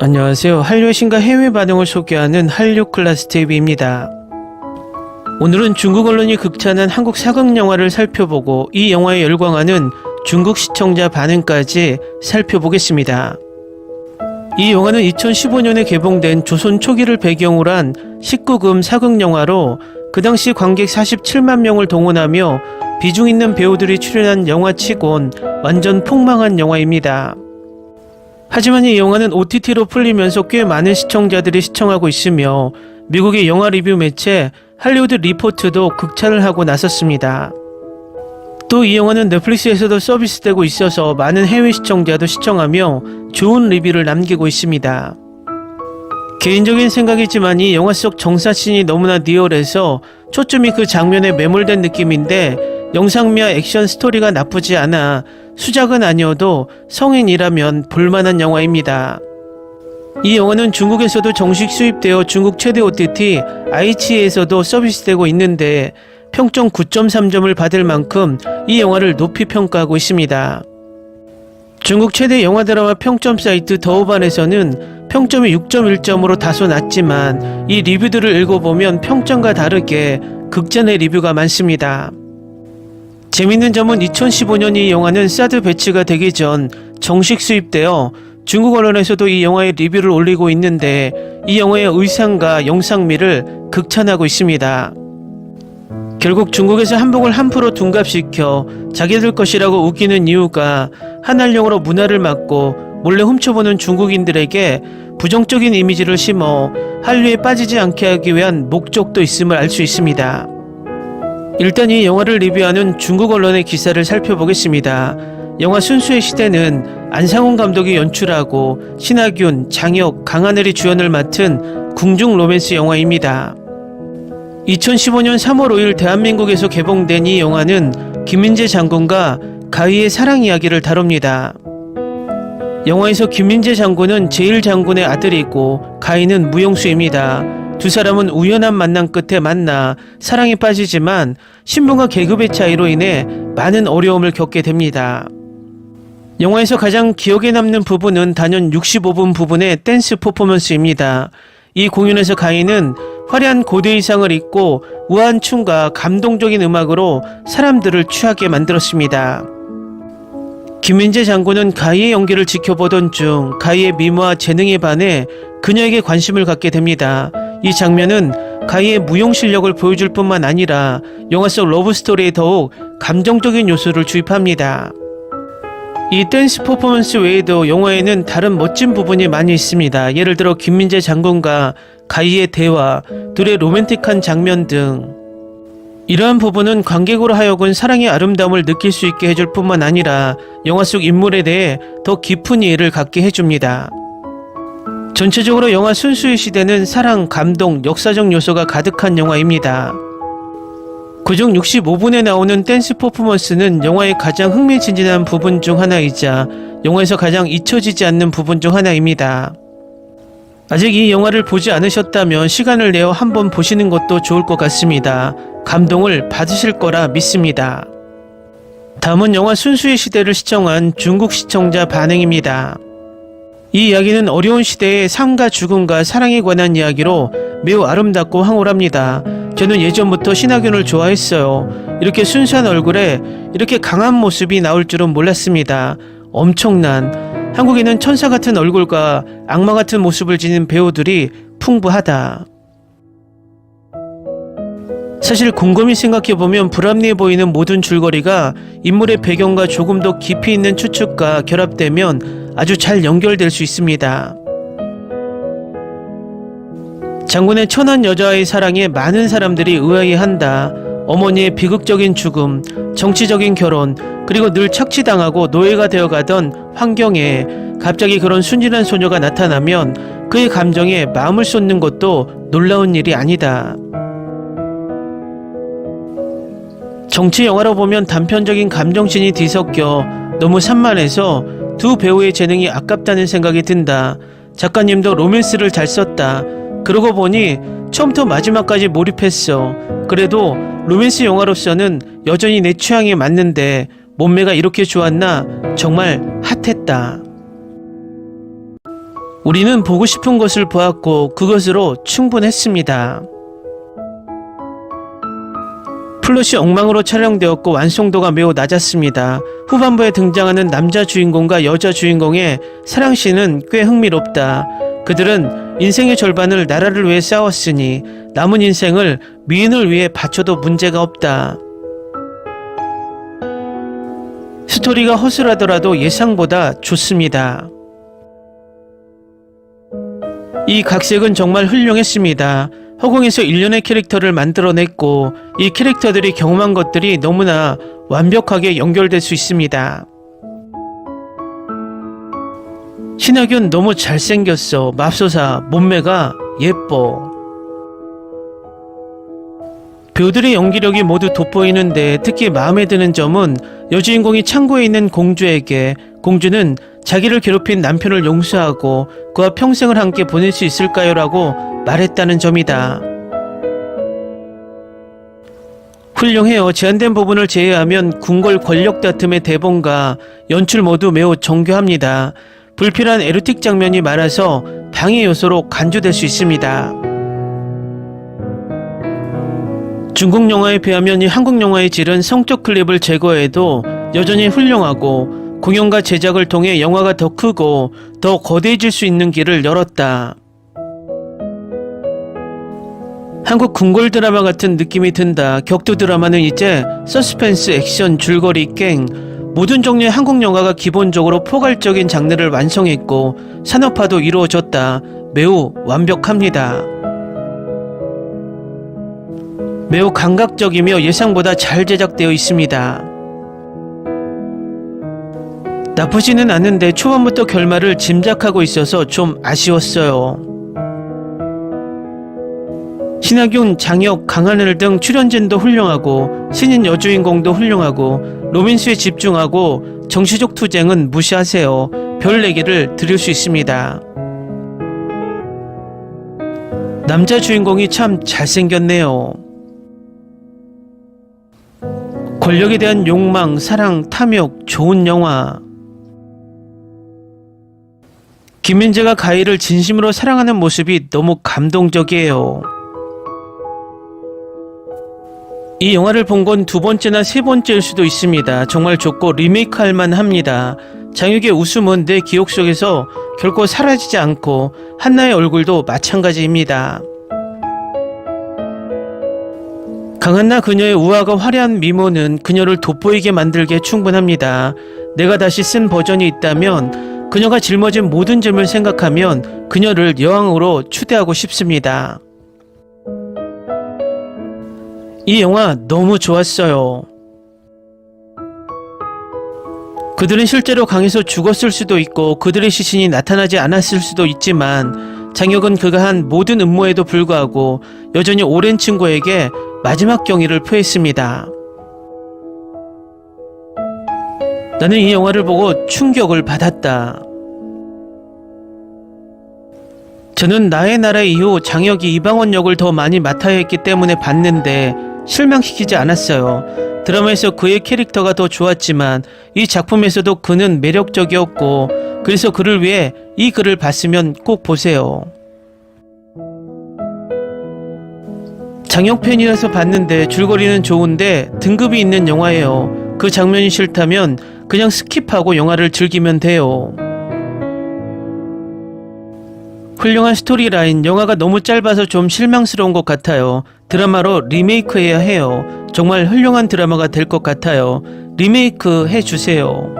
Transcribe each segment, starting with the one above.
안녕하세요. 한류의 신과 해외 반응을 소개하는 한류클래스TV입니다. 오늘은 중국 언론이 극찬한 한국 사극 영화를 살펴보고 이 영화에 열광하는 중국 시청자 반응까지 살펴보겠습니다. 이 영화는 2015년에 개봉된 조선 초기를 배경으로 한 19금 사극 영화로 그 당시 관객 47만 명을 동원하며 비중 있는 배우들이 출연한 영화치곤 완전 폭망한 영화입니다. 하지만 이 영화는 OTT로 풀리면서 꽤 많은 시청자들이 시청하고 있으며 미국의 영화 리뷰 매체 할리우드 리포트도 극찬을 하고 나섰습니다. 또 이 영화는 넷플릭스에서도 서비스되고 있어서 많은 해외 시청자도 시청하며 좋은 리뷰를 남기고 있습니다. 개인적인 생각이지만 이 영화 속 정사씬이 너무나 리얼해서 초점이 그 장면에 매몰된 느낌인데 영상미와 액션 스토리가 나쁘지 않아 수작은 아니어도 성인이라면 볼만한 영화입니다. 이 영화는 중국에서도 정식 수입되어 중국 최대 OTT 아이치에서도 서비스되고 있는데 평점 9.3점을 받을 만큼 이 영화를 높이 평가하고 있습니다. 중국 최대 영화 드라마 평점 사이트 더우반에서는 평점이 6.1점으로 다소 낮지만 이 리뷰들을 읽어보면 평점과 다르게 극찬의 리뷰가 많습니다. 재밌는 점은 2015년 이 영화는 사드 배치가 되기 전 정식 수입되어 중국 언론에서도 이 영화의 리뷰를 올리고 있는데 이 영화의 의상과 영상미를 극찬하고 있습니다. 결국 중국에서 한복을 한 프로 둔갑시켜 자기들 것이라고 우기는 이유가 한알령으로 문화를 막고 몰래 훔쳐보는 중국인들에게 부정적인 이미지를 심어 한류에 빠지지 않게 하기 위한 목적도 있음을 알 수 있습니다. 일단 이 영화를 리뷰하는 중국 언론의 기사를 살펴보겠습니다. 영화 순수의 시대는 안상훈 감독이 연출하고 신하균, 장혁, 강하늘이 주연을 맡은 궁중 로맨스 영화입니다. 2015년 3월 5일 대한민국에서 개봉된 이 영화는 김민재 장군과 가희의 사랑 이야기를 다룹니다. 영화에서 김민재 장군은 제1장군의 아들이고 가희는 무용수입니다. 두 사람은 우연한 만남 끝에 만나 사랑에 빠지지만 신분과 계급의 차이로 인해 많은 어려움을 겪게 됩니다. 영화에서 가장 기억에 남는 부분은 단연 65분 부분의 댄스 퍼포먼스입니다. 이 공연에서 가희는 화려한 고대 의상을 입고 우아한 춤과 감동적인 음악으로 사람들을 취하게 만들었습니다. 김민재 장군은 가희의 연기를 지켜보던 중 가희의 미모와 재능에 반해 그녀에게 관심을 갖게 됩니다. 이 장면은 가희의 무용 실력을 보여줄 뿐만 아니라 영화 속 러브스토리에 더욱 감정적인 요소를 주입합니다. 이 댄스 퍼포먼스 외에도 영화에는 다른 멋진 부분이 많이 있습니다. 예를 들어 김민재 장군과 가희의 대화, 둘의 로맨틱한 장면 등 이러한 부분은 관객으로 하여금 사랑의 아름다움을 느낄 수 있게 해줄 뿐만 아니라 영화 속 인물에 대해 더 깊은 이해를 갖게 해줍니다. 전체적으로 영화 순수의 시대는 사랑, 감동, 역사적 요소가 가득한 영화입니다. 그중 65분에 나오는 댄스 퍼포먼스는 영화의 가장 흥미진진한 부분 중 하나이자 영화에서 가장 잊혀지지 않는 부분 중 하나입니다. 아직 이 영화를 보지 않으셨다면 시간을 내어 한번 보시는 것도 좋을 것 같습니다. 감동을 받으실 거라 믿습니다. 다음은 영화 순수의 시대를 시청한 중국 시청자 반응입니다. 이 이야기는 어려운 시대의 삶과 죽음과 사랑에 관한 이야기로 매우 아름답고 황홀합니다. 저는 예전부터 신하균을 좋아했어요. 이렇게 순수한 얼굴에 이렇게 강한 모습이 나올 줄은 몰랐습니다. 엄청난, 한국에는 천사 같은 얼굴과 악마 같은 모습을 지닌 배우들이 풍부하다. 사실 곰곰이 생각해보면 불합리해 보이는 모든 줄거리가 인물의 배경과 조금 더 깊이 있는 추측과 결합되면 아주 잘 연결될 수 있습니다. 장군의 천한 여자와의 사랑에 많은 사람들이 의아해한다. 어머니의 비극적인 죽음, 정치적인 결혼, 그리고 늘 착취당하고 노예가 되어가던 환경에 갑자기 그런 순진한 소녀가 나타나면 그의 감정에 마음을 쏟는 것도 놀라운 일이 아니다. 정치 영화로 보면 단편적인 감정씬이 뒤섞여 너무 산만해서 두 배우의 재능이 아깝다는 생각이 든다. 작가님도 로맨스를 잘 썼다. 그러고 보니 처음부터 마지막까지 몰입했어. 그래도 로맨스 영화로서는 여전히 내 취향에 맞는데 몸매가 이렇게 좋았나? 정말 핫했다. 우리는 보고 싶은 것을 보았고 그것으로 충분했습니다. 플롯이 엉망으로 촬영되었고 완성도가 매우 낮았습니다. 후반부에 등장하는 남자 주인공과 여자 주인공의 사랑씬은 꽤 흥미롭다. 그들은 인생의 절반을 나라를 위해 싸웠으니 남은 인생을 미인을 위해 바쳐도 문제가 없다. 스토리가 허술하더라도 예상보다 좋습니다. 이 각색은 정말 훌륭했습니다. 허공에서 일련의 캐릭터를 만들어냈고 이 캐릭터들이 경험한 것들이 너무나 완벽하게 연결될 수 있습니다. 신하균 너무 잘생겼어. 맙소사 몸매가 예뻐. 배우들의 연기력이 모두 돋보이는데 특히 마음에 드는 점은 여주인공이 창고에 있는 공주에게 공주는 자기를 괴롭힌 남편을 용서하고 그와 평생을 함께 보낼 수 있을까요? 라고 말했다는 점이다. 훌륭해요. 제한된 부분을 제외하면 궁궐 권력 다툼의 대본과 연출 모두 매우 정교합니다. 불필요한 에로틱 장면이 많아서 방해 요소로 간주될 수 있습니다. 중국 영화에 비하면 이 한국 영화의 질은 성적 클립을 제거해도 여전히 훌륭하고 공연과 제작을 통해 영화가 더 크고 더 거대해질 수 있는 길을 열었다. 한국 궁궐 드라마 같은 느낌이 든다. 격투 드라마는 이제 서스펜스, 액션, 줄거리, 깽 모든 종류의 한국 영화가 기본적으로 포괄적인 장르를 완성했고 산업화도 이루어졌다. 매우 완벽합니다. 매우 감각적이며 예상보다 잘 제작되어 있습니다. 나쁘지는 않은데 초반부터 결말을 짐작하고 있어서 좀 아쉬웠어요. 신하균, 장혁, 강하늘 등 출연진도 훌륭하고 신인 여주인공도 훌륭하고 로맨스에 집중하고 정치적 투쟁은 무시하세요. 별 4개를 드릴 수 있습니다. 남자 주인공이 참 잘생겼네요. 권력에 대한 욕망, 사랑, 탐욕, 좋은 영화. 김민재가 가희를 진심으로 사랑하는 모습이 너무 감동적이에요. 이 영화를 본 건 2번째나 3번째일 수도 있습니다. 정말 좋고 리메이크할 만합니다. 장혁의 웃음은 내 기억 속에서 결코 사라지지 않고 한나의 얼굴도 마찬가지입니다. 강한나 그녀의 우아가 화려한 미모는 그녀를 돋보이게 만들기에 충분합니다. 내가 다시 쓴 버전이 있다면 그녀가 짊어진 모든 짐을 생각하면 그녀를 여왕으로 추대하고 싶습니다. 이 영화 너무 좋았어요. 그들은 실제로 강에서 죽었을 수도 있고 그들의 시신이 나타나지 않았을 수도 있지만 장혁은 그가 한 모든 음모에도 불구하고 여전히 오랜 친구에게 마지막 경의를 표했습니다. 나는 이 영화를 보고 충격을 받았다. 저는 나의 나라 이후 장혁이 이방원 역을 더 많이 맡아야 했기 때문에 봤는데 실망시키지 않았어요. 드라마에서 그의 캐릭터가 더 좋았지만 이 작품에서도 그는 매력적이었고 그래서 그를 위해 이 글을 봤으면 꼭 보세요. 장혁 팬이라서 봤는데 줄거리는 좋은데 등급이 있는 영화예요. 그 장면이 싫다면 그냥 스킵하고 영화를 즐기면 돼요. 훌륭한 스토리라인, 영화가 너무 짧아서 좀 실망스러운 것 같아요. 드라마로 리메이크해야 해요. 정말 훌륭한 드라마가 될 것 같아요. 리메이크 해주세요.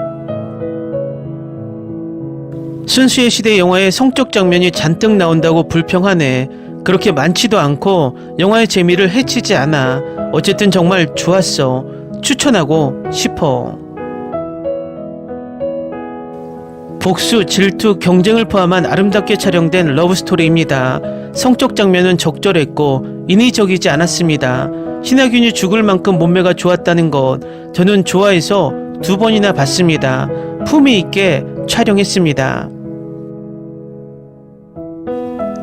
순수의 시대 영화에 성적 장면이 잔뜩 나온다고 불평하네. 그렇게 많지도 않고 영화의 재미를 해치지 않아. 어쨌든 정말 좋았어. 추천하고 싶어. 복수, 질투, 경쟁을 포함한 아름답게 촬영된 러브스토리입니다. 성적 장면은 적절했고 인위적이지 않았습니다. 신하균이 죽을 만큼 몸매가 좋았다는 것 저는 좋아해서 2번이나 봤습니다. 품위 있게 촬영했습니다.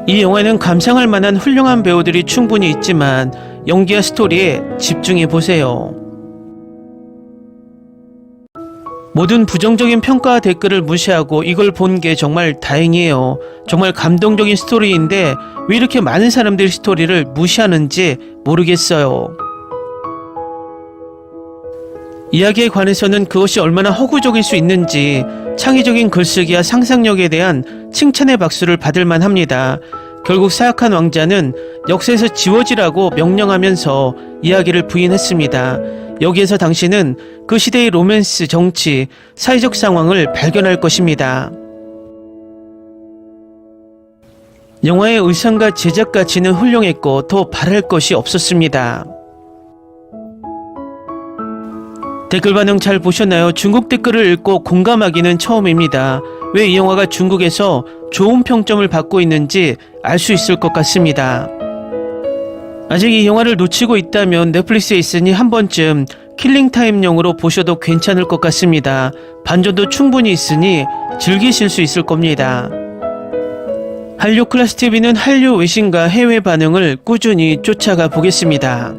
이 영화에는 감상할 만한 훌륭한 배우들이 충분히 있지만 연기와 스토리에 집중해보세요. 모든 부정적인 평가와 댓글을 무시하고 이걸 본 게 정말 다행이에요. 정말 감동적인 스토리인데 왜 이렇게 많은 사람들이 스토리를 무시하는지 모르겠어요. 이야기에 관해서는 그것이 얼마나 허구적일 수 있는지 창의적인 글쓰기와 상상력에 대한 칭찬의 박수를 받을 만합니다. 결국 사악한 왕자는 역사에서 지워지라고 명령하면서 이야기를 부인했습니다. 여기에서 당신은 그 시대의 로맨스, 정치, 사회적 상황을 발견할 것입니다. 영화의 의상과 제작 가치는 훌륭했고 더 바랄 것이 없었습니다. 댓글 반응 잘 보셨나요? 중국 댓글을 읽고 공감하기는 처음입니다. 왜 이 영화가 중국에서 좋은 평점을 받고 있는지 알 수 있을 것 같습니다. 아직 이 영화를 놓치고 있다면 넷플릭스에 있으니 한 번쯤 킬링타임용으로 보셔도 괜찮을 것 같습니다. 반전도 충분히 있으니 즐기실 수 있을 겁니다. 한류 클래스 TV는 한류 외신과 해외 반응을 꾸준히 쫓아가 보겠습니다.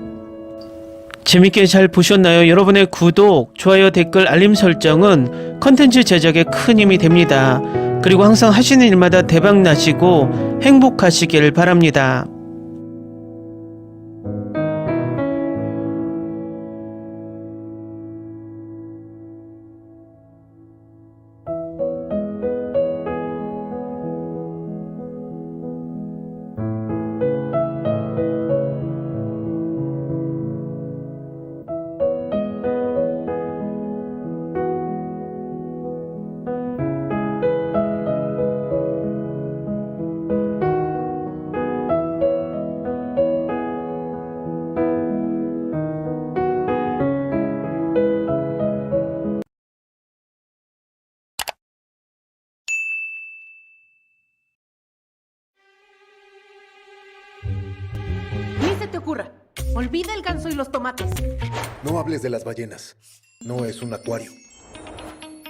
재밌게 잘 보셨나요? 여러분의 구독, 좋아요, 댓글, 알림 설정은 컨텐츠 제작에 큰 힘이 됩니다. 그리고 항상 하시는 일마다 대박 나시고 행복하시길 바랍니다. Ni se te ocurra. Olvida el ganso y los tomates. No hables de las ballenas. No es un acuario.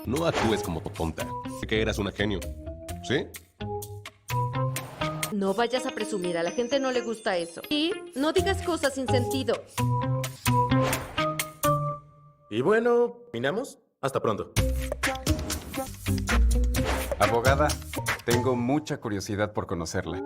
No actúes como tonta. Que eras una genio. ¿Sí? No vayas a presumir, a la gente no le gusta eso. Y no digas cosas sin sentido. Y bueno, ¿terminamos? Hasta pronto. Abogada, tengo mucha curiosidad por conocerla.